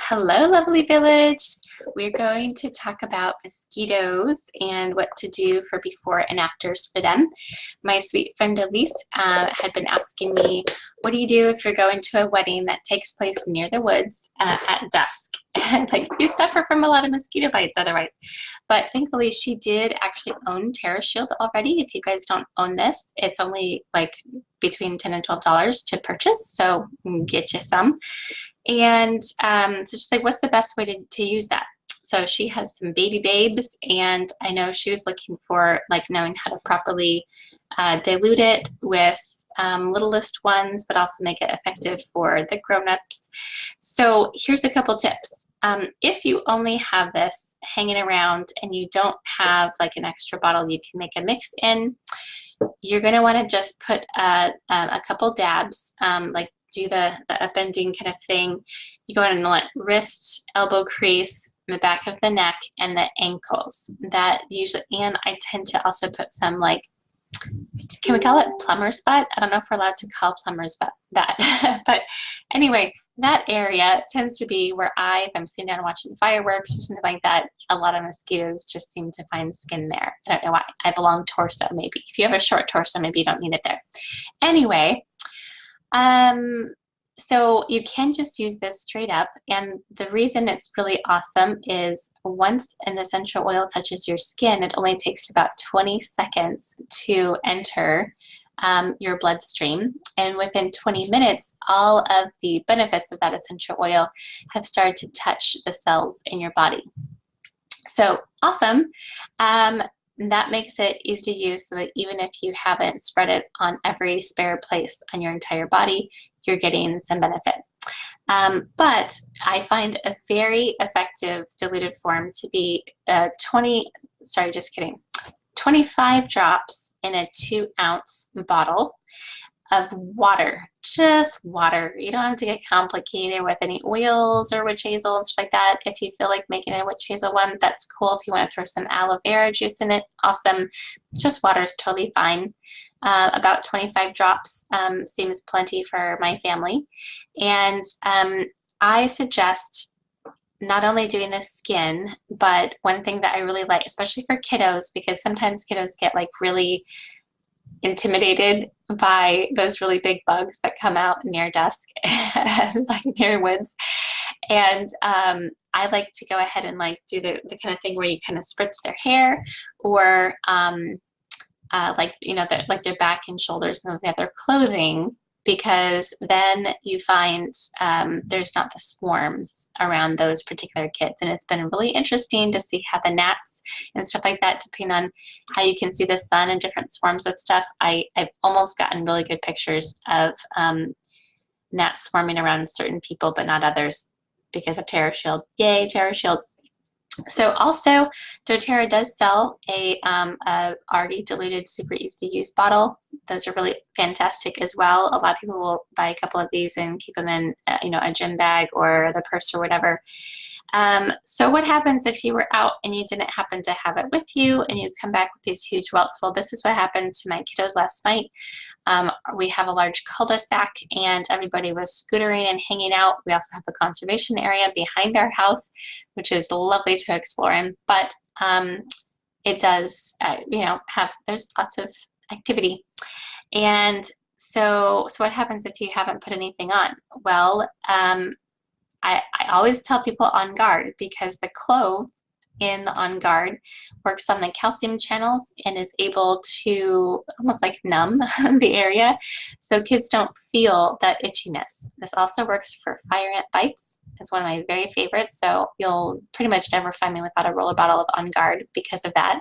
Hello, lovely village. We're going to talk about mosquitoes and what to do for before and afters for them. My sweet friend Elise had been asking me, what do you do if you're going to a wedding that takes place near the woods at dusk? Like, you suffer from a lot of mosquito bites otherwise. But thankfully, she did actually own Terra Shield already. If you guys don't own this, it's only like between $10 and $12 to purchase, so get you some. And so she's like, what's the best way to use that? So she has some baby babes, and I know she was looking for like knowing how to properly dilute it with littlest ones, but also make it effective for the grown-ups. So here's a couple tips. If you only have this hanging around and you don't have like an extra bottle you can make a mix in, you're going to want to just put a couple dabs, like do the upending kind of thing. You go in and let wrist, elbow crease, the back of the neck, and the ankles. That usually, and I tend to also put some, like, can we call it plumber's butt? I don't know if we're allowed to call plumber's butt that. But anyway, that area tends to be where if I'm sitting down watching fireworks or something like that, a lot of mosquitoes just seem to find skin there. I don't know why. I have a long torso, maybe. If you have a short torso, maybe you don't need it there. Anyway, so you can just use this straight up, and the reason it's really awesome is once an essential oil touches your skin, it only takes about 20 seconds to enter your bloodstream, and within 20 minutes all of the benefits of that essential oil have started to touch the cells in your body. So awesome. That makes it easy to use, so that even if you haven't spread it on every spare place on your entire body, you're getting some benefit. But I find a very effective diluted form to be 25 drops in a 2-ounce bottle of water, just water. You don't have to get complicated with any oils or witch hazel and stuff like that. If you feel like making a witch hazel one, that's cool. If you want to throw some aloe vera juice in it, awesome. Just water is totally fine. About 25 drops seems plenty for my family. And I suggest not only doing the skin, but one thing that I really like, especially for kiddos, because sometimes kiddos get like really intimidated by those really big bugs that come out near dusk, like near woods. And I like to go ahead and like do the kind of thing where you kind of spritz their hair, or like, you know, like their back and shoulders and the other clothing, because then you find there's not the swarms around those particular kids. And it's been really interesting to see how the gnats and stuff like that, depending on how you can see the sun and different swarms of stuff. I've almost gotten really good pictures of gnats swarming around certain people, but not others, because of Terra Shield. Yay, Terra Shield. So also, doTERRA does sell a already diluted, super easy to use bottle. Those are really fantastic as well. A lot of people will buy a couple of these and keep them in, you know, a gym bag or the purse or whatever. So what happens if you were out and you didn't happen to have it with you and you come back with these huge welts? Well, this is what happened to my kiddos last night. We have a large cul-de-sac, and everybody was scootering and hanging out. We also have a conservation area behind our house, which is lovely to explore in, but it does, you know, there's lots of activity. And so what happens if you haven't put anything on? Well, I always tell people on guard, because the clove in the On Guard works on the calcium channels and is able to almost like numb the area, so kids don't feel that itchiness. This also works for fire ant bites. It's one of my very favorites, so you'll pretty much never find me without a roller bottle of On Guard because of that.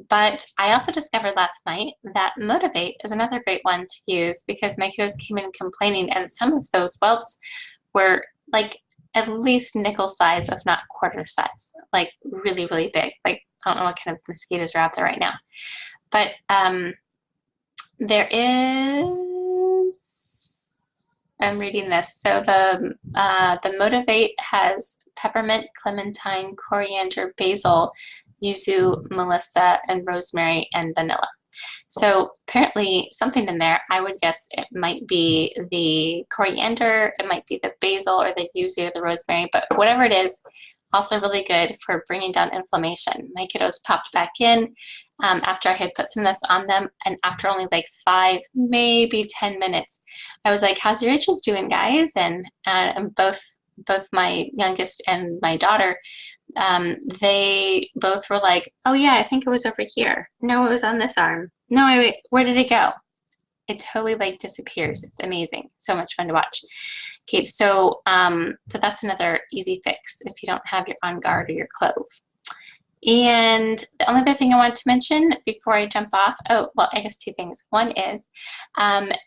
But I also discovered last night that Motivate is another great one to use, because my kiddos came in complaining, and some of those welts were like at least nickel size, if not quarter size, like really, really big. Like, I don't know what kind of mosquitoes are out there right now. But there is, I'm reading this. So the Motivate has peppermint, clementine, coriander, basil, yuzu, melissa, and rosemary, and vanilla. So apparently something in there, I would guess it might be the coriander, it might be the basil or the yuzu or the rosemary, but whatever it is, also really good for bringing down inflammation. My kiddos popped back in after I had put some of this on them, and after only like 5, maybe 10 minutes, I was like, how's your itches doing, guys? And both my youngest and my daughter, they both were like, oh yeah, I think it was over here. No, it was on this arm. No, wait, where did it go? It totally like disappears. It's amazing. So much fun to watch. Okay, so so that's another easy fix if you don't have your On Guard or your clove. And the only other thing I want to mention before I jump off, oh, well, I guess 2 things. One is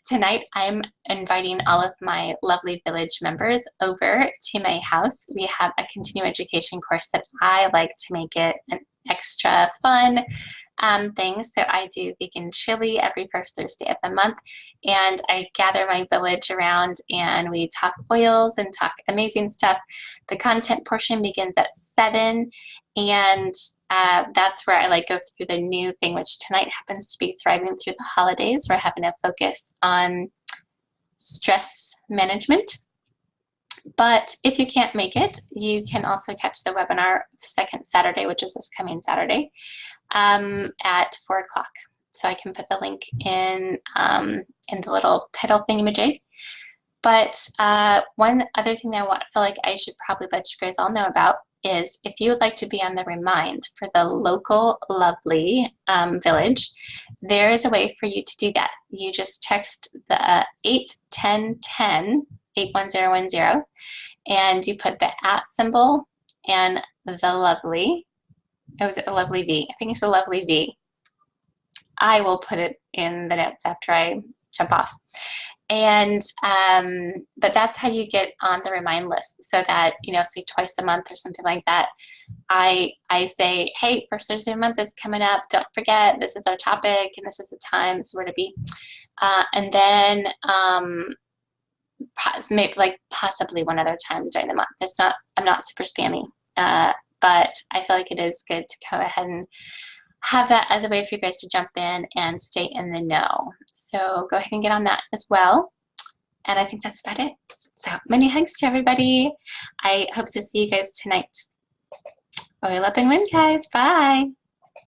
tonight I'm inviting all of my lovely village members over to my house. We have a continuing education course that I like to make it an extra fun thing. So I do vegan chili every first Thursday of the month, and I gather my village around and we talk oils and talk amazing stuff. The content portion begins at 7, and that's where I like go through the new thing, which tonight happens to be Thriving Through the Holidays. We're having a focus on stress management. But if you can't make it, you can also catch the webinar second Saturday, which is this coming Saturday, at 4 o'clock. So I can put the link in the little title thingamajig. But one other thing that I feel like I should probably let you guys all know about is if you would like to be on the remind for the local lovely village, there is a way for you to do that. You just text the 81010 81010 and you put the @ symbol and the lovely. Oh, was it a lovely V? I think it's a lovely V. I will put it in the notes after I jump off. And but that's how you get on the remind list, so that, you know, say twice a month or something like that, I say, hey, first Thursday of the month is coming up, don't forget, this is our topic and this is the time, this is where to be. And then maybe like possibly one other time during the month. I'm not super spammy, but I feel like it is good to go ahead and have that as a way for you guys to jump in and stay in the know. So go ahead and get on that as well. And I think that's about it. So many hugs to everybody. I hope to see you guys tonight. Oil up and win, guys. Bye.